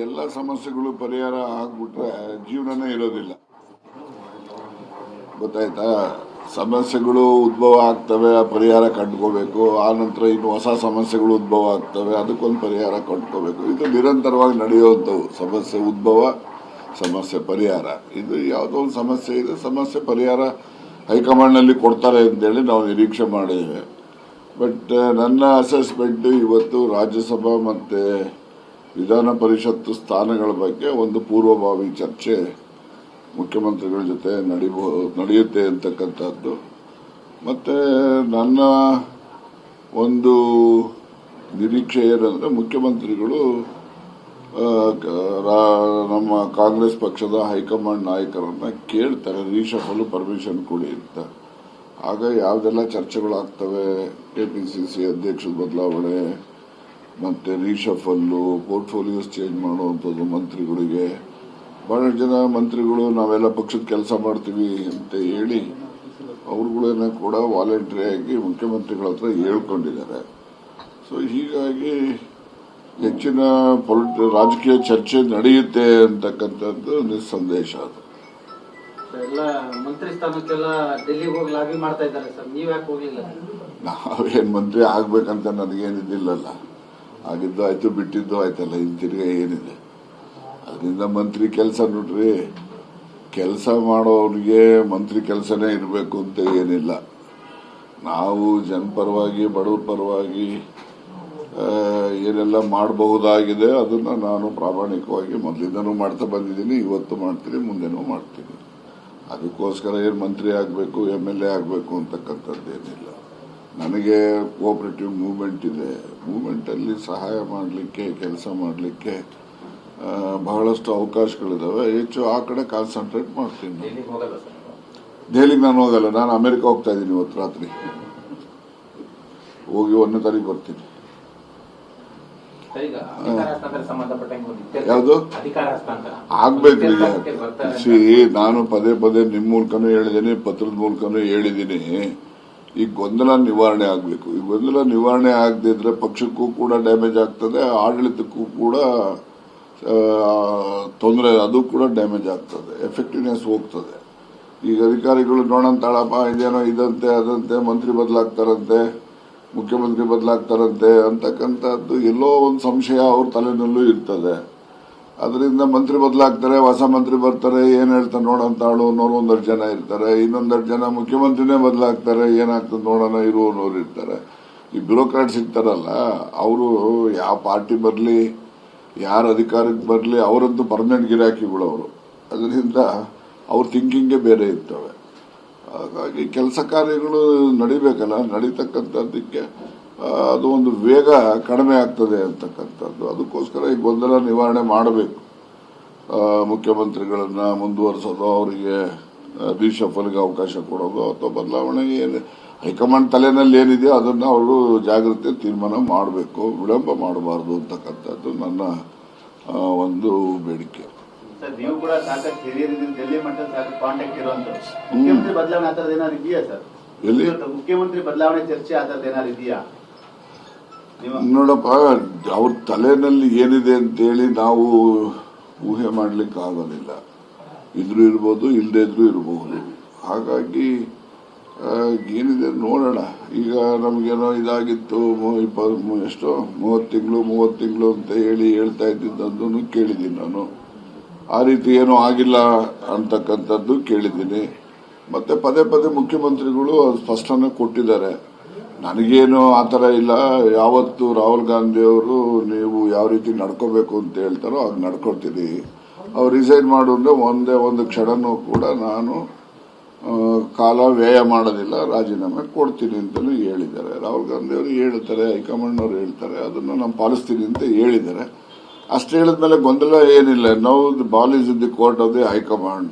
ಎಲ್ಲ ಸಮಸ್ಯೆಗಳು ಪರಿಹಾರ ಆಗ್ಬಿಟ್ರೆ ಜೀವನನೇ ಇರೋದಿಲ್ಲ. ಗೊತ್ತಾಯ್ತಾ? ಸಮಸ್ಯೆಗಳು ಉದ್ಭವ ಆಗ್ತವೆ, ಪರಿಹಾರ ಕಂಡುಕೋಬೇಕು. ಆ ನಂತರ ಇನ್ನು ಹೊಸ ಸಮಸ್ಯೆಗಳು ಉದ್ಭವ ಆಗ್ತವೆ, ಅದಕ್ಕೊಂದು ಪರಿಹಾರ ಕಂಡುಕೋಬೇಕು. ಇದು ನಿರಂತರವಾಗಿ ನಡೆಯುವಂಥವು. ಸಮಸ್ಯೆ ಉದ್ಭವ, ಸಮಸ್ಯೆ ಪರಿಹಾರ. ಇದು ಯಾವುದೋ ಒಂದು ಸಮಸ್ಯೆ ಇದೆ, ಸಮಸ್ಯೆ ಪರಿಹಾರ ಹೈಕಮಾಂಡ್ನಲ್ಲಿ ಕೊಡ್ತಾರೆ ಅಂತೇಳಿ ನಾವು ನಿರೀಕ್ಷೆ ಮಾಡಿದ್ದೇವೆ. ಬಟ್ ನನ್ನ ಅಸೆಸ್ಮೆಂಟ್ ಇವತ್ತು ರಾಜ್ಯಸಭಾ ಮತ್ತು ವಿಧಾನ ಪರಿಷತ್ತು ಸ್ಥಾನಗಳ ಬಗ್ಗೆ ಒಂದು ಪೂರ್ವಭಾವಿ ಚರ್ಚೆ ಮುಖ್ಯಮಂತ್ರಿಗಳ ಜೊತೆ ನಡೆಯುತ್ತೆ ಅಂತಕ್ಕಂಥದ್ದು. ಮತ್ತು ನನ್ನ ಒಂದು ನಿರೀಕ್ಷೆ ಏನಂದರೆ ಮುಖ್ಯಮಂತ್ರಿಗಳು ನಮ್ಮ ಕಾಂಗ್ರೆಸ್ ಪಕ್ಷದ ಹೈಕಮಾಂಡ್ ನಾಯಕರನ್ನು ಕೇಳ್ತಾರೆ, ರೀಶಫಲ್ ಪರ್ಮಿಷನ್ ಕೊಡಿ ಅಂತ. ಆಗ ಯಾವುದೆಲ್ಲ ಚರ್ಚೆಗಳಾಗ್ತವೆ, KPCC ಅಧ್ಯಕ್ಷದ ಬದಲಾವಣೆ ಮತ್ತು ರೀಶಫಲ್ಲು, ಪೋರ್ಟ್ಫೋಲಿಯೋಸ್ ಚೇಂಜ್ ಮಾಡುವಂಥದ್ದು ಮಂತ್ರಿಗಳಿಗೆ. ಬಹಳಷ್ಟು ಜನ ಮಂತ್ರಿಗಳು ನಾವೆಲ್ಲ ಪಕ್ಷದ ಕೆಲಸ ಮಾಡ್ತೀವಿ ಅಂತ ಹೇಳಿ ಅವ್ರುಗಳನ್ನ ಕೂಡ ವಾಲಂಟ್ರಿಯಾಗಿ ಮುಖ್ಯಮಂತ್ರಿಗಳ ಹತ್ರ ಹೇಳ್ಕೊಂಡಿದ್ದಾರೆ. ಸೊ ಹೀಗಾಗಿ ಹೆಚ್ಚಿನ ರಾಜಕೀಯ ಚರ್ಚೆ ನಡೆಯುತ್ತೆ ಅಂತಕ್ಕಂಥದ್ದು ನಿಸ್ಸಂದೇಶ. ಅದು ಎಲ್ಲ ಮಂತ್ರಿ ಸ್ಥಾನಕ್ಕೆಲ್ಲ ಡೆಲ್ಲಿಗೆ ಹೋಗಿ ಲಾಬಿ ಮಾಡ್ತಾ ಇದ್ದಾರೆ ಸರ್, ನೀವ್ ಯಾಕೆ ಹೋಗ್ಲಿಲ್ಲ? ನಾವೇನ್ ಮಂತ್ರಿ ಆಗ್ಬೇಕಂತ ನನಗೇನಿದ್ದಿಲ್ಲಲ್ಲ. ಆಗಿದ್ದು ಆಯ್ತು, ಬಿಟ್ಟಿದ್ದು ಆಯ್ತಲ್ಲ, ಇನ್ನು ತಿರ್ಗಿ ಏನಿದೆ. ಅದರಿಂದ ಮಂತ್ರಿ ಕೆಲಸ ನೋಡ್ರಿ, ಕೆಲಸ ಮಾಡೋರಿಗೆ ಮಂತ್ರಿ ಕೆಲಸನೇ ಇರಬೇಕು ಅಂತ ಏನಿಲ್ಲ. ನಾವು ಜನಪರವಾಗಿ ಬಡವ್ರ ಪರವಾಗಿ ಏನೆಲ್ಲ ಮಾಡಬಹುದಾಗಿದೆ ಅದನ್ನು ನಾನು ಪ್ರಾಮಾಣಿಕವಾಗಿ ಮೊದಲಿಂದನೂ ಮಾಡ್ತಾ ಬಂದಿದ್ದೀನಿ, ಇವತ್ತು ಮಾಡ್ತೀನಿ, ಮುಂದೆನೂ ಮಾಡ್ತೀನಿ. ಅದಕ್ಕೋಸ್ಕರ ಏನು ಮಂತ್ರಿ ಆಗಬೇಕು, MLA ಆಗಬೇಕು ಅಂತಕ್ಕಂಥದ್ದೇನಿಲ್ಲ. ನನಗೆ ಕೋಆಪರೇಟಿವ್ ಮೂವ್ಮೆಂಟ್ ಇದೆ. ಮೂವ್ಮೆಂಟಲ್ಲಿ ಸಹಾಯ ಮಾಡಲಿಕ್ಕೆ, ಕೆಲಸ ಮಾಡಲಿಕ್ಕೆ ಬಹಳಷ್ಟು ಅವಕಾಶಗಳಿದಾವೆ. ಹೆಚ್ಚು ಆ ಕಡೆ ಕಾನ್ಸಂಟ್ರೇಟ್ ಮಾಡ್ತೀನಿ. ದೆಹಲಿಗೆ ನಾನು ಹೋಗಲ್ಲ, ನಾನು ಅಮೆರಿಕ ಹೋಗ್ತಾ ಇದ್ದೀನಿ. ಇವತ್ತು ರಾತ್ರಿ ಹೋಗಿ 1ನೇ ತಾರೀಕು ಬರ್ತೀನಿ. ಯಾವುದು ಆಗ್ಬೇಕು? ನಾನು ಪದೇ ಪದೇ ನಿಮ್ಮ ಮೂಲಕನೂ ಹೇಳಿದ್ದೀನಿ, ಪತ್ರದ ಮೂಲಕನೂ ಹೇಳಿದ್ದೀನಿ. ಈ ಗೊಂದಲ ನಿವಾರಣೆ ಆಗಬೇಕು. ಈ ಗೊಂದಲ ನಿವಾರಣೆ ಆಗದಿದ್ರೆ ಪಕ್ಷಕ್ಕೂ ಕೂಡ ಡ್ಯಾಮೇಜ್ ಆಗ್ತದೆ, ಆಡಳಿತಕ್ಕೂ ಕೂಡ ತೊಂದರೆ, ಅದು ಕೂಡ ಡ್ಯಾಮೇಜ್ ಆಗ್ತದೆ, ಎಫೆಕ್ಟಿವ್ನೆಸ್ ಹೋಗ್ತದೆ. ಈಗ ಅಧಿಕಾರಿಗಳು ನೋಡಂತಾಳಪ್ಪ, ಇದೇನೋ ಇದಂತೆ ಅದಂತೆ, ಮಂತ್ರಿ ಬದಲಾಗ್ತಾರಂತೆ, ಮುಖ್ಯಮಂತ್ರಿ ಬದಲಾಗ್ತಾರಂತೆ ಅಂತಕ್ಕಂಥದ್ದು ಎಲ್ಲೋ ಒಂದು ಸಂಶಯ ಅವ್ರ ತಲೆನಲ್ಲೂ ಇರ್ತದೆ. ಅದರಿಂದ ಮಂತ್ರಿ ಬದಲಾಗ್ತಾರೆ, ಹೊಸ ಮಂತ್ರಿ ಬರ್ತಾರೆ, ಏನ್ ಹೇಳ್ತಾರೆ ನೋಡಂತಾಳು ಅನ್ನೋರು ಒಂದಷ್ಟು ಜನ ಇರ್ತಾರೆ. ಇನ್ನೊಂದಷ್ಟು ಜನ ಮುಖ್ಯಮಂತ್ರಿನೇ ಬದಲಾಗ್ತಾರೆ, ಏನಾಗ್ತದೆ ನೋಡೋಣ ಇರುವನೋರು ಇರ್ತಾರೆ. ಈ ಬ್ಯೂರೋಕ್ರಾಟ್ಸ್ ಇರ್ತಾರಲ್ಲ, ಅವರು ಯಾವ ಪಾರ್ಟಿ ಬರಲಿ, ಯಾರ ಅಧಿಕಾರಕ್ಕೆ ಬರಲಿ, ಅವರಂತೂ ಪರ್ಮನೆಂಟ್ ಗಿರಾಕಿಗಳು ಅವರು. ಅದರಿಂದ ಅವ್ರ ಥಿಂಕಿಂಗೇ ಬೇರೆ ಇರ್ತವೆ. ಹಾಗಾಗಿ ಕೆಲಸ ಕಾರ್ಯಗಳು ನಡಿಬೇಕಲ್ಲ, ನಡೀತಕ್ಕಂಥದ್ದಕ್ಕೆ ಅದು ಒಂದು ವೇಗ ಕಡಿಮೆ ಆಗ್ತದೆ ಅಂತಕ್ಕಂಥದ್ದು. ಅದಕ್ಕೋಸ್ಕರ ಈ ಗೊಂದಲ ನಿವಾರಣೆ ಮಾಡಬೇಕು. ಮುಖ್ಯಮಂತ್ರಿಗಳನ್ನ ಮುಂದುವರಿಸೋದು, ಅವರಿಗೆ ರೀಶಫಲ್ಗೆ ಅವಕಾಶ ಕೊಡೋದು ಅಥವಾ ಬದಲಾವಣೆ ಏನು ಹೈಕಮಾಂಡ್ ತಲೆನಲ್ಲಿ ಏನಿದೆಯೋ ಅದನ್ನು ಅವರು ಜಾಗೃತಿ ತೀರ್ಮಾನ ಮಾಡಬೇಕು, ವಿಳಂಬ ಮಾಡಬಾರ್ದು ಅಂತಕ್ಕಂಥದ್ದು ನನ್ನ ಒಂದು ಬೇಡಿಕೆ. ನೀವು ಕೂಡ ಸಾಕಷ್ಟು ಹಿರಿಯರಿದ್ದೀರಿ, ಡೆಲ್ಲಿ ಮಟ್ಟದ ಸಾಕಷ್ಟು ಕಾಂಟ್ಯಾಕ್ಟ್ ಇರುವಂತದ್ದು. ಮುಖ್ಯಮಂತ್ರಿ ಬದಲಾವಣೆ ಆ ಥರದ್ದು ಏನಾದ್ರು ಇದೆಯಾ ಸರ್? ಎಲ್ಲಿ ಮುಖ್ಯಮಂತ್ರಿ ಬದಲಾವಣೆ ಚರ್ಚೆ ಆ ಥರದ್ದು ಏನಾದ್ರು ಇದೆಯಾ? ನೋಡಪ್ಪ, ಅವ್ರ ತಲೆನಲ್ಲಿ ಏನಿದೆ ಅಂತೇಳಿ ನಾವು ಊಹೆ ಮಾಡ್ಲಿಕ್ಕೆ ಆಗೋದಿಲ್ಲ. ಇದ್ರೂ ಇರ್ಬೋದು, ಇಲ್ಲದೇ ಇದ್ರೂ ಇರಬಹುದು. ಹಾಗಾಗಿ ಏನಿದೆ ನೋಡೋಣ. ಈಗ ನಮಗೇನೋ ಇದಾಗಿತ್ತು, ಎಷ್ಟೋ 30 ತಿಂಗಳು ಅಂತ ಹೇಳ್ತಾ ಇದ್ದಿದ್ದನ್ನು ಕೇಳಿದ್ದೀನಿ ನಾನು. ಆ ರೀತಿ ಏನೂ ಆಗಿಲ್ಲ ಅಂತಕ್ಕಂಥದ್ದು ಕೇಳಿದ್ದೀನಿ. ಮತ್ತೆ ಪದೇ ಪದೇ ಮುಖ್ಯಮಂತ್ರಿಗಳು ಸ್ಪಷ್ಟನೆ ಕೊಟ್ಟಿದ್ದಾರೆ. ನನಗೇನು ಆ ಥರ ಇಲ್ಲ. ಯಾವತ್ತು ರಾಹುಲ್ ಗಾಂಧಿ ಅವರು ನೀವು ಯಾವ ರೀತಿ ನಡ್ಕೋಬೇಕು ಅಂತ ಹೇಳ್ತಾರೋ ಹಾಗೆ ನಡ್ಕೊಳ್ತೀನಿ. ಅವ್ರು ರಿಸೈನ್ ಮಾಡು ಅಂದರೆ ಒಂದೇ ಒಂದು ಕ್ಷಣನೂ ಕೂಡ ನಾನು ಕಾಲ ವ್ಯಯ ಮಾಡೋದಿಲ್ಲ, ರಾಜೀನಾಮೆ ಕೊಡ್ತೀನಿ ಅಂತಲೂ ಹೇಳಿದ್ದಾರೆ. ರಾಹುಲ್ ಗಾಂಧಿ ಅವರು ಹೇಳ್ತಾರೆ, ಹೈಕಮಾಂಡ್ ಅವರು ಹೇಳ್ತಾರೆ, ಅದನ್ನು ನಾನು ಪಾಲಿಸ್ತೀನಿ ಅಂತ ಹೇಳಿದ್ದಾರೆ. ಅಷ್ಟು ಹೇಳಿದ್ಮೇಲೆ ಗೊಂದಲ ಏನಿಲ್ಲ. Now the ball is in the court of the high command.